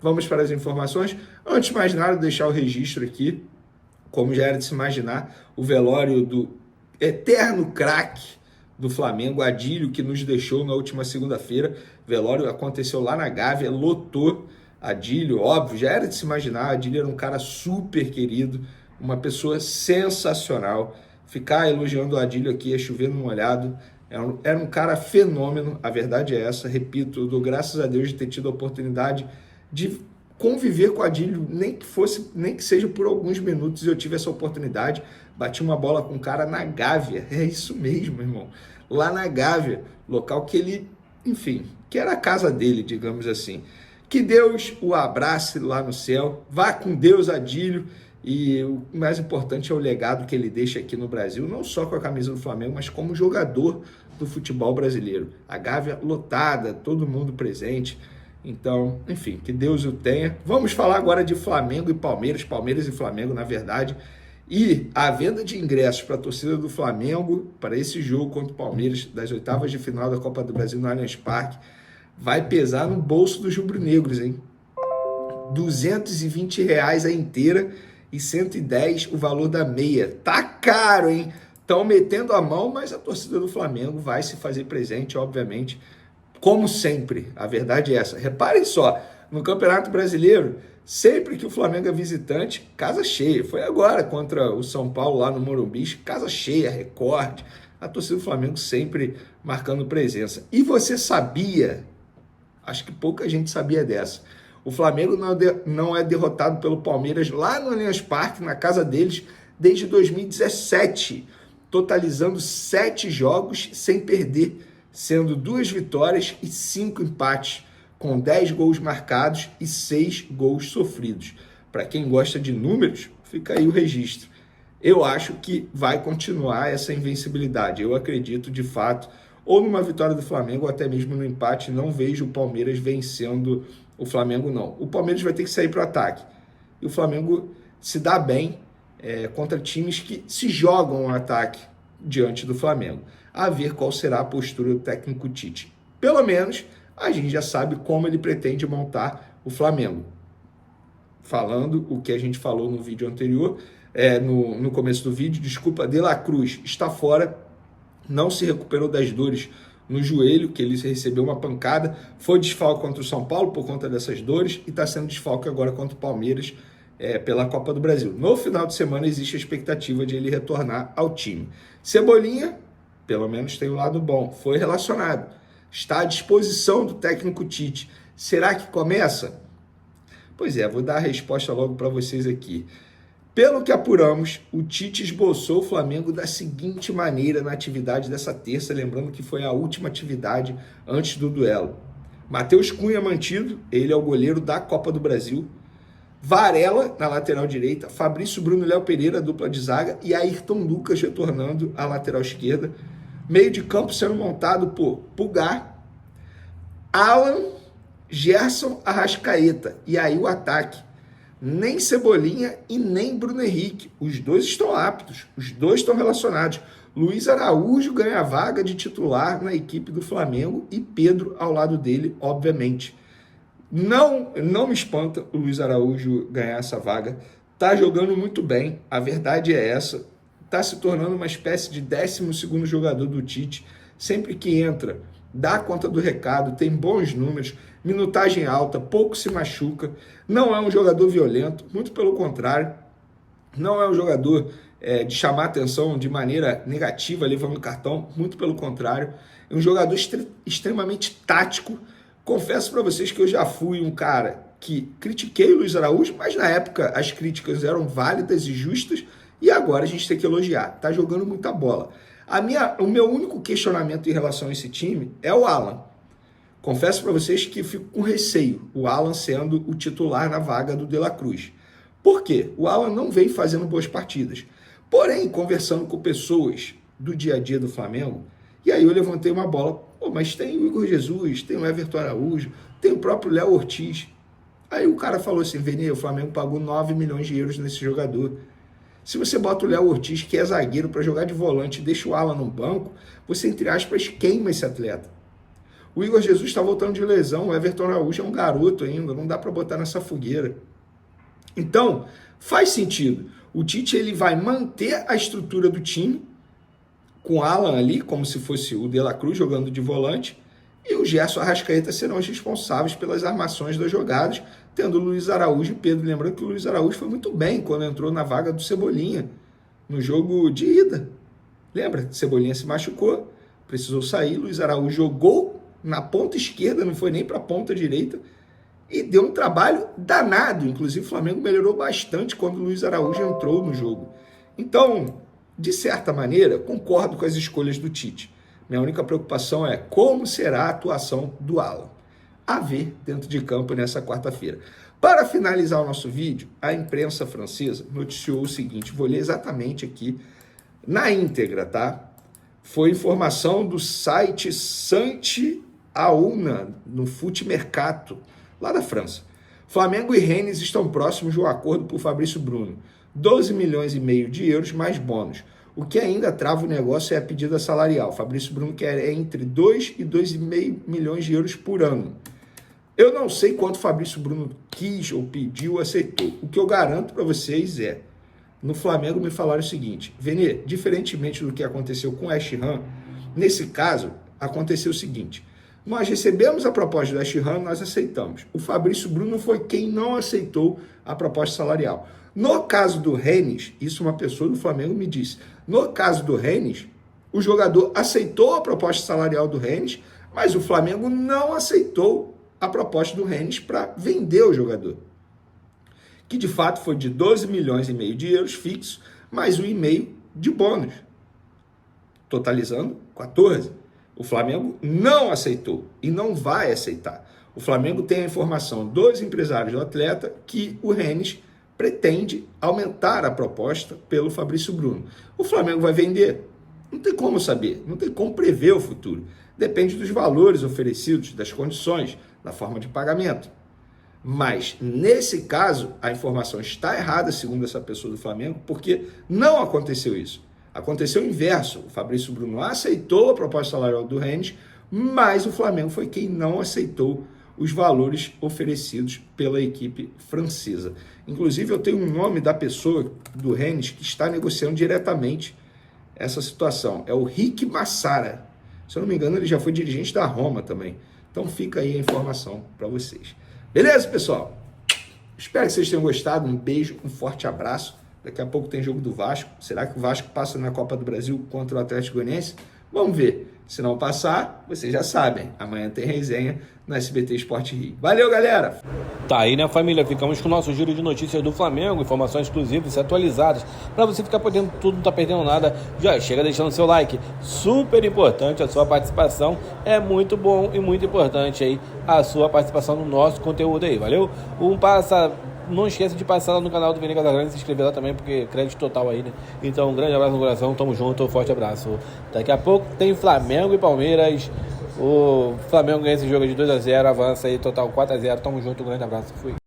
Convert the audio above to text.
Vamos para as informações. Antes de mais nada, deixar o registro aqui, como já era de se imaginar, o velório do eterno craque do Flamengo, Adílio, que nos deixou na última segunda-feira. O velório aconteceu lá na Gávea, lotou. Adílio, óbvio, já era de se imaginar, Adílio era um cara super querido, uma pessoa sensacional. Ficar elogiando o Adílio aqui é chover no molhado. Era um cara fenômeno, a verdade é essa. Repito, eu dou graças a Deus de ter tido a oportunidade de conviver com o Adílio, nem que seja por alguns minutos. Eu tive essa oportunidade, bati uma bola com um cara na Gávea, é isso mesmo, irmão, lá na Gávea, local que ele, enfim, que era a casa dele, digamos assim. Que Deus o abrace lá no céu, vá com Deus, Adílio, e o mais importante é o legado que ele deixa aqui no Brasil, não só com a camisa do Flamengo, mas como jogador do futebol brasileiro. A Gávea lotada, todo mundo presente. Então, enfim, que Deus o tenha. Vamos falar agora de Flamengo e Palmeiras, Palmeiras e Flamengo, na verdade. E a venda de ingressos para a torcida do Flamengo, para esse jogo contra o Palmeiras, das oitavas de final da Copa do Brasil no Allianz Parque, vai pesar no bolso dos rubro-negros, hein? R$220 a inteira e 110 o valor da meia. Tá caro, hein? Estão metendo a mão, mas a torcida do Flamengo vai se fazer presente, obviamente, como sempre. A verdade é essa. Reparem só, no Campeonato Brasileiro, sempre que o Flamengo é visitante, casa cheia. Foi agora contra o São Paulo lá no Morumbi, casa cheia, recorde. A torcida do Flamengo sempre marcando presença. E você sabia, acho que pouca gente sabia dessa, o Flamengo não é derrotado pelo Palmeiras lá no Allianz Parque, na casa deles, desde 2017, totalizando 7 jogos sem perder, sendo 2 vitórias e 5 empates, com 10 gols marcados e 6 gols sofridos. Para quem gosta de números, fica aí o registro. Eu acho que vai continuar essa invencibilidade. Eu acredito, de fato, ou numa vitória do Flamengo, ou até mesmo no empate. Não vejo o Palmeiras vencendo o Flamengo, não. O Palmeiras vai ter que sair para o ataque. E o Flamengo se dá bem contra times que se jogam no ataque diante do Flamengo. A ver qual será a postura do técnico Tite. Pelo menos, a gente já sabe como ele pretende montar o Flamengo. Falando o que a gente falou no vídeo anterior, no começo do vídeo, desculpa, De La Cruz está fora, não se recuperou das dores no joelho, que ele recebeu uma pancada, foi desfalque contra o São Paulo por conta dessas dores e está sendo desfalque agora contra o Palmeiras pela Copa do Brasil. No final de semana existe a expectativa de ele retornar ao time. Cebolinha, pelo menos tem um lado bom, foi relacionado, está à disposição do técnico Tite. Será que começa? Pois é, vou dar a resposta logo para vocês aqui. Pelo que apuramos, o Tite esboçou o Flamengo da seguinte maneira na atividade dessa terça, lembrando que foi a última atividade antes do duelo. Matheus Cunha mantido, ele é o goleiro da Copa do Brasil. Varela na lateral direita, Fabrício Bruno e Léo Pereira, dupla de zaga, e Ayrton Lucas retornando à lateral esquerda. Meio de campo sendo montado por Pulgar, Alan, Gerson, Arrascaeta. E aí o ataque. Nem Cebolinha e nem Bruno Henrique. Os dois estão aptos, os dois estão relacionados. Luiz Araújo ganha a vaga de titular na equipe do Flamengo e Pedro ao lado dele, obviamente. Não me espanta o Luiz Araújo ganhar essa vaga. Tá jogando muito bem, a verdade é essa. Tá se tornando uma espécie de 12º jogador do Tite. Sempre que entra, dá conta do recado, tem bons números, minutagem alta, pouco se machuca, não é um jogador violento, muito pelo contrário, não é um jogador de chamar atenção de maneira negativa, levando cartão, muito pelo contrário, é um jogador extremamente tático. Confesso para vocês que eu já fui um cara que critiquei o Luiz Araújo, mas na época as críticas eram válidas e justas, e agora a gente tem que elogiar, tá jogando muita bola. O meu único questionamento em relação a esse time é o Alan. Confesso para vocês que fico com receio, o Alan sendo o titular na vaga do De La Cruz. Por quê? O Alan não vem fazendo boas partidas. Porém, conversando com pessoas do dia a dia do Flamengo, e aí eu levantei uma bola, mas tem o Igor Jesus, tem o Everton Araújo, tem o próprio Léo Ortiz. Aí o cara falou assim, Vene, o Flamengo pagou 9 milhões de euros nesse jogador. Se você bota o Léo Ortiz, que é zagueiro, para jogar de volante e deixa o Alan no banco, você, entre aspas, queima esse atleta. O Igor Jesus está voltando de lesão, o Everton Araújo é um garoto ainda, não dá para botar nessa fogueira. Então, faz sentido. O Tite ele vai manter a estrutura do time, com o Alan ali, como se fosse o De La Cruz jogando de volante, e o Gerson Arrascaeta serão os responsáveis pelas armações das jogadas, tendo o Luiz Araújo e Pedro. Lembrando que o Luiz Araújo foi muito bem quando entrou na vaga do Cebolinha, no jogo de ida. Lembra? Cebolinha se machucou, precisou sair, Luiz Araújo jogou na ponta esquerda, não foi nem para a ponta direita, e deu um trabalho danado. Inclusive o Flamengo melhorou bastante quando o Luiz Araújo entrou no jogo. Então, de certa maneira, concordo com as escolhas do Tite. Minha única preocupação é como será a atuação do Alan. A ver dentro de campo nessa quarta-feira. Para finalizar o nosso vídeo, a imprensa francesa noticiou o seguinte, vou ler exatamente aqui na íntegra, tá? Foi informação do site Santi Auna, no Foot Mercato, lá da França. Flamengo e Rennes estão próximos de um acordo por Fabrício Bruno. 12 milhões e meio de euros mais bônus. O que ainda trava o negócio é a pedida salarial. Fabrício Bruno quer entre 2 e 2,5 milhões de euros por ano. Eu não sei quanto Fabrício Bruno quis ou pediu ou aceitou. O que eu garanto para vocês é, no Flamengo me falaram o seguinte, Vene, diferentemente do que aconteceu com o West Ham, nesse caso, aconteceu o seguinte, nós recebemos a proposta do West Ham, nós aceitamos. O Fabrício Bruno foi quem não aceitou a proposta salarial. No caso do Rennes, isso uma pessoa do Flamengo me disse, no caso do Rennes, o jogador aceitou a proposta salarial do Rennes, mas o Flamengo não aceitou a proposta do Rennes para vender o jogador. Que de fato foi de 12 milhões e meio de euros fixo, mais 1,5 de bônus, totalizando 14. O Flamengo não aceitou e não vai aceitar. O Flamengo tem a informação dos empresários do atleta que o Rennes pretende aumentar a proposta pelo Fabrício Bruno. O Flamengo vai vender? Não tem como saber, não tem como prever o futuro. Depende dos valores oferecidos, das condições, da forma de pagamento. Mas, nesse caso, a informação está errada, segundo essa pessoa do Flamengo, porque não aconteceu isso. Aconteceu o inverso. O Fabrício Bruno aceitou a proposta salarial do Rennes, mas o Flamengo foi quem não aceitou os valores oferecidos pela equipe francesa. Inclusive, eu tenho um nome da pessoa do Rennes que está negociando diretamente essa situação. É o Rick Massara. Se eu não me engano, ele já foi dirigente da Roma também. Então fica aí a informação para vocês. Beleza, pessoal? Espero que vocês tenham gostado. Um beijo, um forte abraço. Daqui a pouco tem jogo do Vasco. Será que o Vasco passa na Copa do Brasil contra o Atlético Goianiense? Vamos ver. Se não passar, vocês já sabem. Amanhã tem resenha no SBT Esporte Rio. Valeu, galera! Tá aí, né, família? Ficamos com o nosso giro de notícias do Flamengo, informações exclusivas e atualizadas, para você ficar podendo tudo, não tá perdendo nada. Já chega deixando seu like, super importante a sua participação, é muito bom e muito importante aí a sua participação no nosso conteúdo aí, valeu? Não esqueça de passar lá no canal do Vene Casagrande e se inscrever lá também, porque crédito total aí, né? Então, um grande abraço no coração, tamo junto, forte abraço. Daqui a pouco tem Flamengo e Palmeiras. O Flamengo ganha esse jogo de 2-0, avança aí, total 4-0. Tamo junto, um grande abraço, fui.